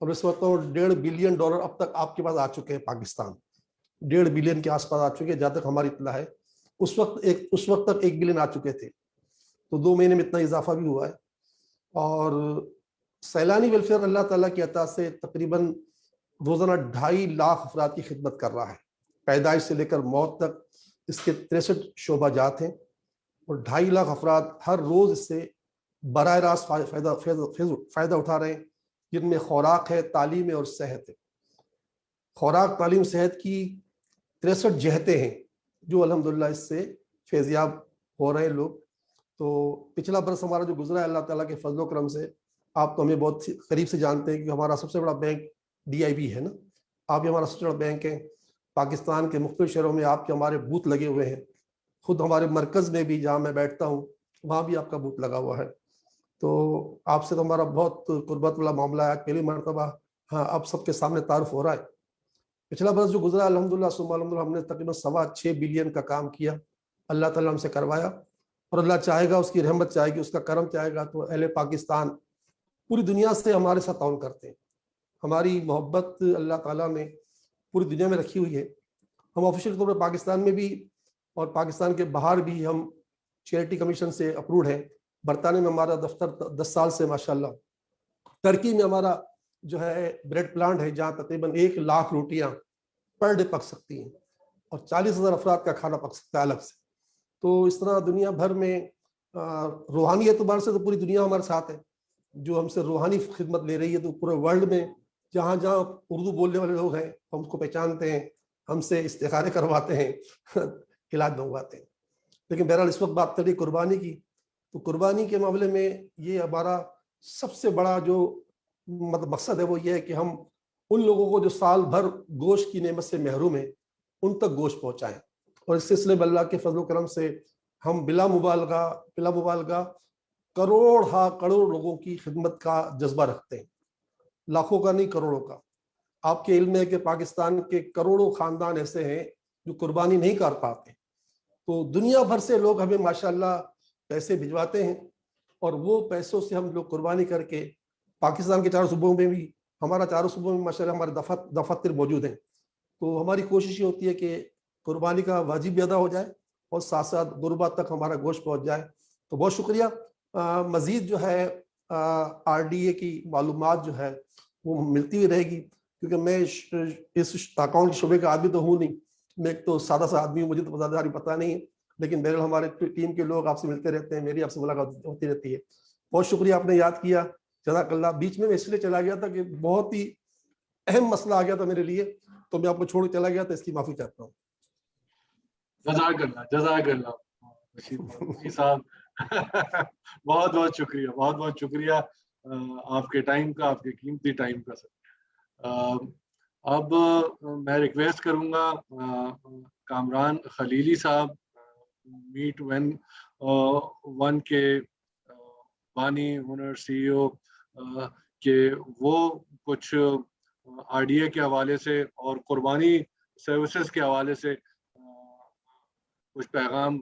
اور میں سمجھتا ہوں $1.5 بلین اب تک آپ کے پاس آ چکے ہیں پاکستان، 1.5 بلین کے آس پاس آ چکے ہیں جہاں تک ہماری اطلاع ہے. اس وقت تک 1 بلین آ چکے تھے، تو 2 مہینے میں اتنا اضافہ بھی ہوا ہے. اور سیلانی ویلفیئر اللہ تعالیٰ کی عطا سے تقریباً روزانہ 2.5 لاکھ افراد کی خدمت کر رہا ہے. پیدائش سے لے کر موت تک اس کے 63 شعبہ جات ہیں، اور 2.5 لاکھ افراد ہر روز اس سے براہ راست فائدہ اٹھا رہے ہیں، جن میں خوراک ہے، تعلیم ہے اور صحت ہے. خوراک، تعلیم، صحت کی 63 جہتیں ہیں جو الحمدللہ اس سے فیضیاب ہو رہے ہیں لوگ. تو پچھلا برس ہمارا جو گزرا ہے اللہ تعالیٰ کے فضل و کرم سے، آپ تو ہمیں بہت قریب سے جانتے ہیں کہ ہمارا سب سے بڑا بینک DIB ہے نا، آپ بھی ہمارا سب سے بڑا بینک ہے. پاکستان کے مختلف شہروں میں آپ کے ہمارے بوتھ لگے ہوئے ہیں، خود ہمارے مرکز میں بھی جہاں میں بیٹھتا ہوں وہاں بھی آپ کا بوتھ لگا ہوا ہے. تو آپ سے تو ہمارا بہت قربت والا معاملہ ہے. پہلی مرتبہ ہاں آپ سب کے سامنے تعارف ہو رہا ہے. پچھلا برس جو گزرا الحمدللہ ثم الحمدللہ ہم نے تقریباً 6.25 بلین کا کام کیا. اللہ تعالیٰ ہم سے کروایا، اور اللہ چاہے گا، اس کی رحمت چاہے گی، اس کا کرم چاہے گا تو اہل پاکستان پوری دنیا سے ہمارے ساتھ تعاون کرتے ہیں. ہماری محبت اللہ تعالیٰ نے پوری دنیا میں رکھی ہوئی ہے. ہم آفیشیل طور پر پاکستان میں بھی اور پاکستان کے باہر بھی ہم چیریٹی کمیشن سے اپروڈ ہیں. برطانیہ میں ہمارا دفتر 10 سال سے ماشاءاللہ. ترکی میں ہمارا جو ہے بریڈ پلانٹ ہے جہاں تقریباً 1 لاکھ روٹیاں پر ڈے پک سکتی ہیں اور 40,000 افراد کا کھانا پک سکتا ہے الگ سے. تو اس طرح دنیا بھر میں روحانی اعتبار سے تو پوری دنیا ہمارے ساتھ ہے، جو ہم سے روحانی خدمت لے رہی ہے. تو پورے ورلڈ میں جہاں جہاں اردو بولنے والے لوگ ہیں ہم اس کو پہچانتے ہیں، ہم سے استخارے کرواتے ہیں، علاج منگواتے ہیں. لیکن بہرحال اس وقت بات کری قربانی کی، تو قربانی کے معاملے میں یہ ہمارا سب سے بڑا جو مقصد ہے وہ یہ ہے کہ ہم ان لوگوں کو جو سال بھر گوشت کی نعمت سے محروم ہیں ان تک گوشت پہنچائیں. اور اس سلسلے میں اللہ کے فضل و کرم سے ہم بلا مبالغہ کروڑ لوگوں کی خدمت کا جذبہ رکھتے ہیں. لاکھوں کا نہیں، کروڑوں کا. آپ کے علم ہے کہ پاکستان کے کروڑوں خاندان ایسے ہیں جو قربانی نہیں کر پاتے. تو دنیا بھر سے لوگ ہمیں ماشاءاللہ پیسے بھجواتے ہیں، اور وہ پیسوں سے ہم لوگ قربانی کر کے پاکستان کے 4 صوبوں میں بھی، ہمارا 4 صوبوں میں ماشاءاللہ ہمارے دفاتر موجود ہیں. تو ہماری کوشش یہ ہوتی ہے کہ قربانی کا واجب بھی ادا ہو جائے اور ساتھ ساتھ غربا تک ہمارا گوشت پہنچ جائے. تو بہت شکریہ. مزید جو ہے RDA کی معلومات جو ہے وہ ملتی ہوئی رہے گی، کیونکہ میں اس اکاؤنٹ شعبے کا آدمی تو ہوں نہیں، میں ایک تو سادہ سا آدمی ہوں، مجھے تو زیادہ پتہ نہیں ہے. لیکن بہرحال ہمارے ٹیم کے لوگ آپ سے ملتے رہتے ہیں، میری آپ سے ملاقات ہوتی رہتی ہے. بہت شکریہ آپ نے یاد کیا، جزاک اللہ. بیچ میں اس لیے چلا گیا تھا کہ بہت ہی اہم مسئلہ آ گیا تھا میرے لیے، تو میں آپ کو چھوڑ کے چلا گیا تھا، اس کی معافی چاہتا ہوں. جزاک اللہ بشیر صاحب. بہت بہت شکریہ، بہت بہت شکریہ آپ کے ٹائم کا، آپ کے قیمتی ٹائم کا. سر اب میں ریکویسٹ کروں گا کامران خلیلی صاحب، میٹ ون کے بانی اونر CEO، کہ وہ کچھ RDA کے حوالے سے اور قربانی سروسز کے حوالے سے کچھ پیغام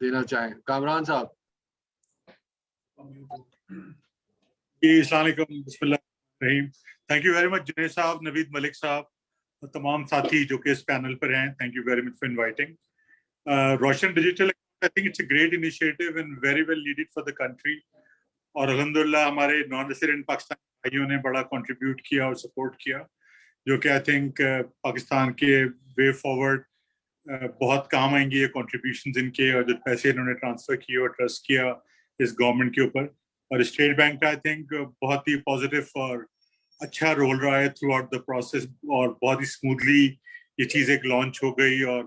دینا چاہیں. کامران صاحب. السلام علیکم، بسم اللہ الرحمن الرحیم. تھینک یو ویری مچ جنید صاحب، نوید ملک صاحب اور تمام ساتھی جو کہ اس پینل پر ہیں. Thank you very much for inviting. روشن digital I think it's a great initiative and very well needed for the country. اور الحمدللہ ہمارے نان ریزیڈنٹ پاکستانی بھائیوں نے بڑا کنٹریبیوٹ کیا اور سپورٹ کیا، جو کہ آئی تھنک پاکستان کے وے فارورڈ بہت کام آئیں گے یہ کنٹریبیوشنز ان کے، اور جو پیسے انہوں نے ٹرانسفر کیے اور ٹرسٹ کیا اس گورنمنٹ کے اوپر. اور اسٹیٹ بینک کا آئی تھنک بہت ہی پازیٹیو اور اچھا رول رہا ہے تھرو آؤٹ دا پروسیس، اور بہت ہی اسموتھلی یہ چیز ایک لانچ ہو گئی اور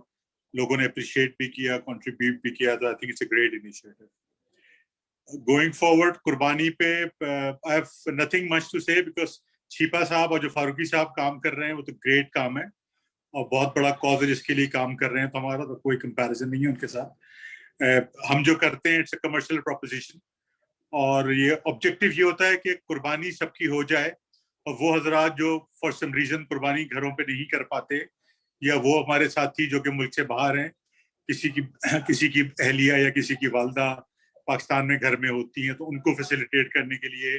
لوگوں نے اپریشیٹ بھی کیا، کنٹریبیوٹ بھی کیا. تو I think it's a great initiative. Going forward قربانی پہ I have nothing much to say, because Chhipa صاحب اور جو فاروقی صاحب کام کر رہے ہیں وہ تو گریٹ کام ہے اور بہت بڑا کاز ہے جس کے لیے کام کر رہے ہیں، تو ہمارا تو کوئی کمپیریزن نہیں ہے ان کے ساتھ. ہم جو کرتے ہیں اٹس اے کمرشل پروپوزیشن، اور یہ آبجیکٹو یہ ہوتا ہے کہ قربانی سب کی ہو جائے، اور وہ حضرات جو فار سم ریزن قربانی گھروں پہ نہیں کر پاتے، یا وہ ہمارے ساتھی جو کہ ملک سے باہر ہیں، کسی کی اہلیہ یا کسی کی والدہ پاکستان میں گھر میں ہوتی ہیں، تو ان کو فیسیلیٹیٹ کرنے کے لیے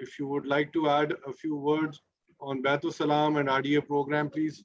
if you would like to add a few words on Baitul Salam and RDA program, please.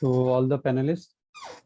to all the panelists।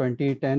2010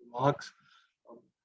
remarks.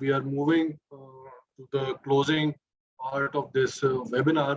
we are moving to the closing part of this webinar.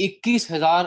21,000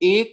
1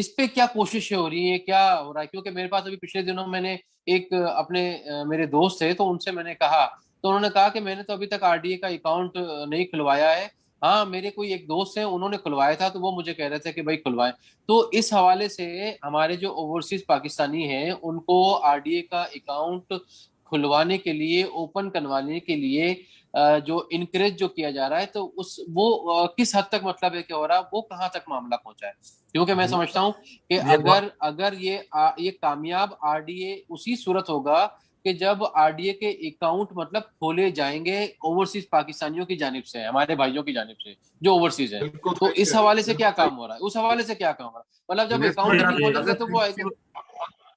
اس پہ کیا کوششیں ہو رہی ہیں, کیا ہو رہا ہے؟ کیونکہ میرے پاس ابھی پچھلے دنوں میں نے ایک اپنے میرے دوست تھے تو ان سے میں نے کہا, تو انہوں نے کہا کہ میں نے تو ابھی تک RDA کا اکاؤنٹ نہیں کھلوایا ہے. ہاں میرے کوئی ایک دوست ہیں انہوں نے کھلوایا تھا تو وہ مجھے کہہ رہے تھے کہ بھائی کھلوائیں. تو اس حوالے سے ہمارے جو اوورسیز پاکستانی ہیں ان کو RDA کا اکاؤنٹ کھلوانے کے لیے, اوپن کروانے کے لیے جو انکریج جو کیا جا رہا ہے, تو اس وہ کس حد تک مطلب ہے کہ ہو رہا, وہ کہاں تک معاملہ پہنچا ہے؟ کیونکہ میں سمجھتا ہوں کہ اگر یہ کامیاب RDA اسی صورت ہوگا کہ جب RDA کے اکاؤنٹ مطلب کھولے جائیں گے اوورسیز پاکستانیوں کی جانب سے, ہمارے بھائیوں کی جانب سے جو اوورسیز ہیں. تو اس حوالے سے کیا کام ہو رہا ہے, اس حوالے سے کیا کام ہو رہا ہے, مطلب جب اکاؤنٹ نہیں کھولیں گے تو وہ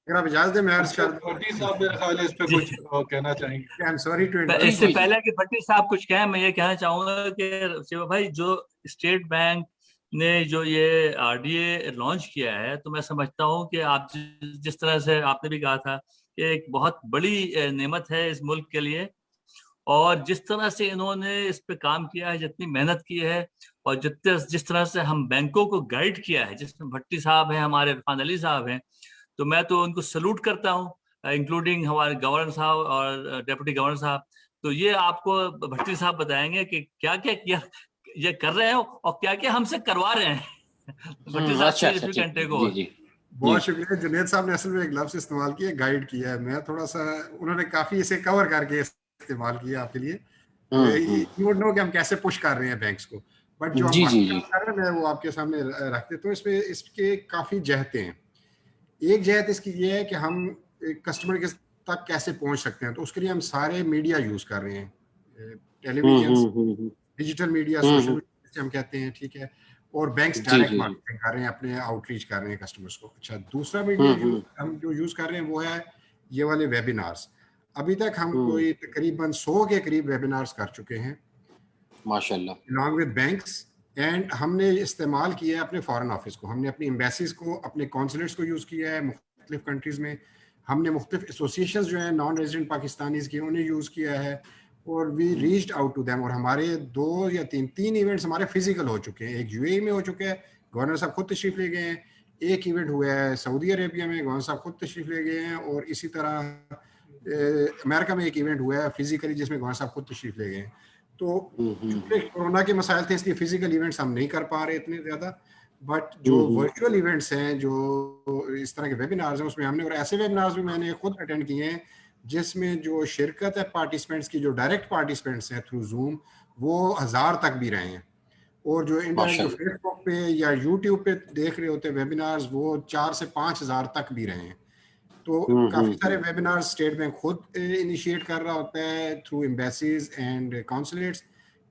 اگر آپ اجازت دیں میں عرض کر دوں. بھٹی صاحب میرے خیال ہے اس پہ کچھ کہنا چاہیں گے. I'm sorry to اس سے پہلے کہ بھٹی صاحب کچھ کہیں, میں یہ کہنا چاہوں گا کہ شیوا بھائی جو اسٹیٹ بینک نے جو یہ RDA لانچ کیا ہے, تو میں سمجھتا ہوں کہ آپ جس طرح سے آپ نے بھی کہا تھا کہ ایک بہت بڑی نعمت ہے اس ملک کے لیے, اور جس طرح سے انہوں نے اس پہ کام کیا ہے, جتنی محنت کی ہے, اور جس طرح سے ہم بینکوں کو گائیڈ کیا ہے, جس میں بھٹی صاحب ہیں, ہمارے عرفان علی صاحب ہیں, تو میں تو ان کو سلوٹ کرتا ہوں, انکلوڈنگ ہمارے گورنر صاحب اور ڈپٹی گورنر صاحب. تو یہ آپ کو بھٹی صاحب بتائیں گے کہ کیا کیا یہ کر رہے ہیں اور کیا کیا ہم سے کروا رہے ہیں. بھٹی صاحب گھنٹے کو. بہت شکریہ. جنید صاحب نے اصل میں ایک لفظ استعمال کیا, گائیڈ کیا ہے. میں تھوڑا سا, انہوں نے کافی اسے کور کر کے استعمال کیا آپ کے لیے. یو وڈ نو کہ ہم کیسے پش کر رہے ہیں بینکس کو, بٹ جو ہم کر رہے ہیں وہ آپ کے سامنے رکھتے. تو اس کے کافی جہتیں ہیں. ایک جہت اس کی یہ ہے کہ ہم کسٹمر کے تک کیسے پہنچ سکتے ہیں. تو اس کے لیے ہم سارے میڈیا یوز کر رہے ہیں, television, digital media, social media ہم کہتے ہیں, ٹھیک ہے, اور بینکس ڈائریکٹ مارکیٹنگ کر رہے ہیں, اپنے آؤٹ ریچ کر رہے ہیں کسٹمرس کو. اچھا, دوسرا میڈیا ہم جو یوز کر رہے ہیں وہ ہے یہ والے ویبینارس. ابھی تک ہم کوئی تقریباً 100 کے قریب ویبینارس کر چکے ہیں ماشاءاللہ, along with banks. اینڈ ہم نے استعمال کیا ہے اپنے فارن آفس کو, ہم نے اپنی ایمبیسیز کو, اپنے کونسلیٹس کو یوز کیا ہے مختلف کنٹریز میں. ہم نے مختلف ایسوسیشنز جو ہیں نان ریزیڈنٹ پاکستانیز کی, انہیں یوز کیا ہے, اور we reached out to them. اور ہمارے 2 یا 3 ایونٹس ہمارے فزیکل ہو چکے ہیں. ایک UAE میں ہو چکا ہے, گورنر صاحب خود تشریف لے گئے ہیں. ایک ایونٹ ہوا ہے سعودی عربیہ میں, گورنر صاحب خود تشریف لے گئے ہیں. اور اسی طرح امریکہ میں ایک ایونٹ ہوا ہے فزیکلی, جس میں گورنر صاحب خود تشریف لے گئے ہیں. تو کورونا کے مسائل تھے اس لیے فزیکل ایونٹس ہم نہیں کر پا رہے اتنے زیادہ, بٹ جو ورچوئل ایونٹس ہیں, جو اس طرح کے ویبینارز ہیں, اس میں ہم نے, اور ایسے ویبینارز بھی میں نے خود اٹینڈ کیے ہیں جس میں جو شرکت ہے پارٹیسپینٹس کی, جو ڈائریکٹ پارٹیسپینٹس ہیں تھرو زوم, وہ 1000 تک بھی رہے ہیں. اور جو انڈائریکٹ جو فیس بک پہ یا یوٹیوب پہ دیکھ رہے ہوتے ہیں ویبینارز, وہ 4 سے 5000 تک بھی رہے ہیں. تو کافی سارے ویبینار اسٹیٹ بینک خود انیشیٹ کر رہا ہوتا ہے تھرو ایمبیسیز اینڈ کونسلیٹس.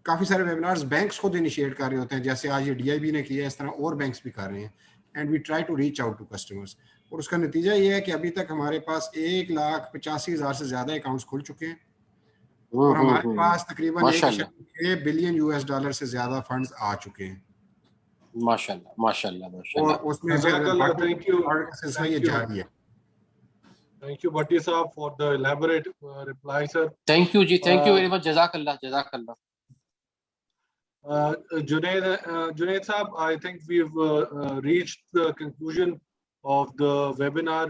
کافی سارے ویبینارز بینکس خود انیشیٹ کر رہے ہوتے ہیں, جیسے آج یہ DIB نے کیا ہے, اس طرح اور بینکس بھی کر رہے ہیں. And we try to reach out to customers. اور اس کا نتیجہ یہ ہے کہ ابھی تک ہمارے پاس 1,85,000 سے زیادہ اکاؤنٹس کھل چکے ہیں, اور ہمارے پاس تقریباً $1.6 بلین سے زیادہ فنڈز آ چکے ہیں. ماشاءاللہ ماشاءاللہ اور اس میں سلسلہ یہ جاری ہے. Thank you, Bhatti Saab, for the elaborate reply, sir. Thank you, ji. Thank you very much. Jazakallah. Jazakallah. Junaid Saab, I think we've reached the conclusion of the webinar.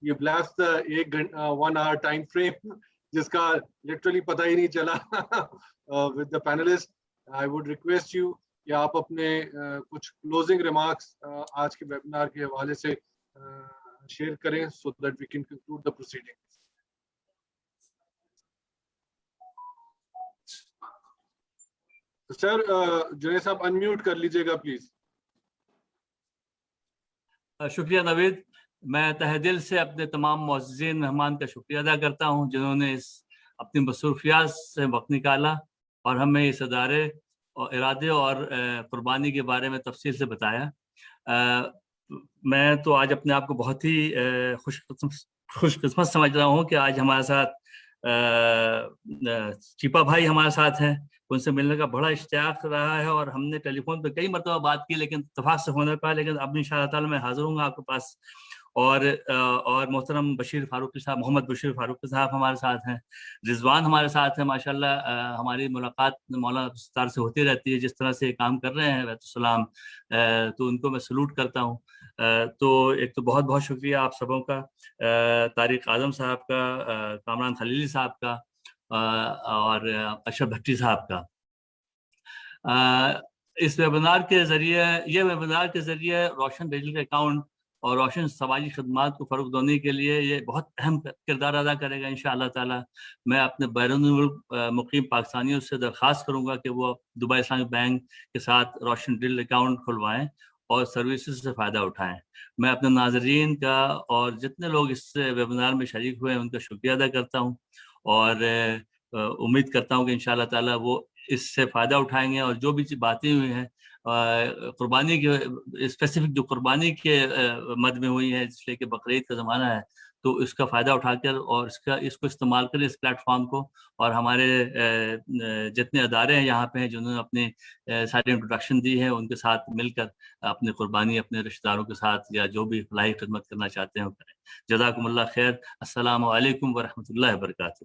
You've lapsed the 1 hour time frame, jiska literally pata hi nahi chala with the panelists. I would request you کہ آپ اپنے کچھ closing remarks آج کے webinar کے حوالے سے share کریں so that we can conclude the proceeding. سر جنید صاحب انمیوٹ کر لیجیے گا پلیز. شکریہ نوید. میں تہ دل سے اپنے تمام معززین مہمان کا شکریہ ادا کرتا ہوں جنہوں نے اپنی مصروفیات سے وقت نکالا اور ہمیں اس ادارے اور ارادے اور قربانی کے بارے میں تفصیل سے بتایا. میں تو آج اپنے آپ کو بہت ہی خوش قسمت سمجھ رہا ہوں کہ آج ہمارے ساتھ چیپا بھائی ہمارے ساتھ ہیں. ان سے ملنے کا بڑا اشتیاق رہا ہے اور ہم نے ٹیلی فون پہ کئی مرتبہ بات کی لیکن اتفاق سے ہونے پایا. لیکن اب انشاءاللہ تعالی میں حاضر ہوں گا آپ کے پاس. اور محترم بشیر فاروقی صاحب, محمد بشیر فاروقی صاحب ہمارے ساتھ ہیں. رضوان ہمارے ساتھ ہیں. ماشاءاللہ ہماری ملاقات مولانا ستار سے ہوتی رہتی ہے. جس طرح سے کام کر رہے ہیں بیت السلام, تو ان کو میں سلوٹ کرتا ہوں. تو ایک تو بہت بہت شکریہ آپ سبوں کا، طارق اعظم صاحب کا، کامران خلیلی صاحب کا، اور اشرف بھٹی صاحب کا۔ اس ویبینار کے ذریعے روشن ڈیجیٹل اکاؤنٹ اور روشن سماجی خدمات کو فروغ دینے کے لیے یہ بہت اہم کردار ادا کرے گا انشاءاللہ تعالی۔ میں اپنے بیرون ملک مقیم پاکستانیوں سے درخواست کروں گا کہ وہ دبئی اسلامی بینک کے ساتھ روشن ڈیجیٹل اکاؤنٹ کھلوائیں اور سروسز سے فائدہ اٹھائیں۔ میں اپنے ناظرین کا اور جتنے لوگ اس ویبینار میں شریک ہوئے ہیں ان کا شکریہ ادا کرتا ہوں، اور امید کرتا ہوں کہ انشاءاللہ تعالی وہ اس سے فائدہ اٹھائیں گے، اور جو بھی باتیں ہوئی ہیں قربانی کے اسپیسیفک جو قربانی کے مد میں ہوئی ہیں، اس لیے کہ بقرعید کا زمانہ ہے، تو اس کا فائدہ اٹھا کر اور اس کو استعمال کریں، اس پلیٹ فارم کو، اور ہمارے جتنے ادارے ہیں یہاں پہ ہیں جنہوں نے اپنی ساری انٹروڈکشن دی ہے ان کے ساتھ مل کر اپنی قربانی اپنے رشتہ داروں کے ساتھ یا جو بھی فلاحی خدمت کرنا چاہتے ہیں وہ کریں۔ جزاکم اللہ خیر۔ السلام علیکم ورحمۃ اللہ وبرکاتہ۔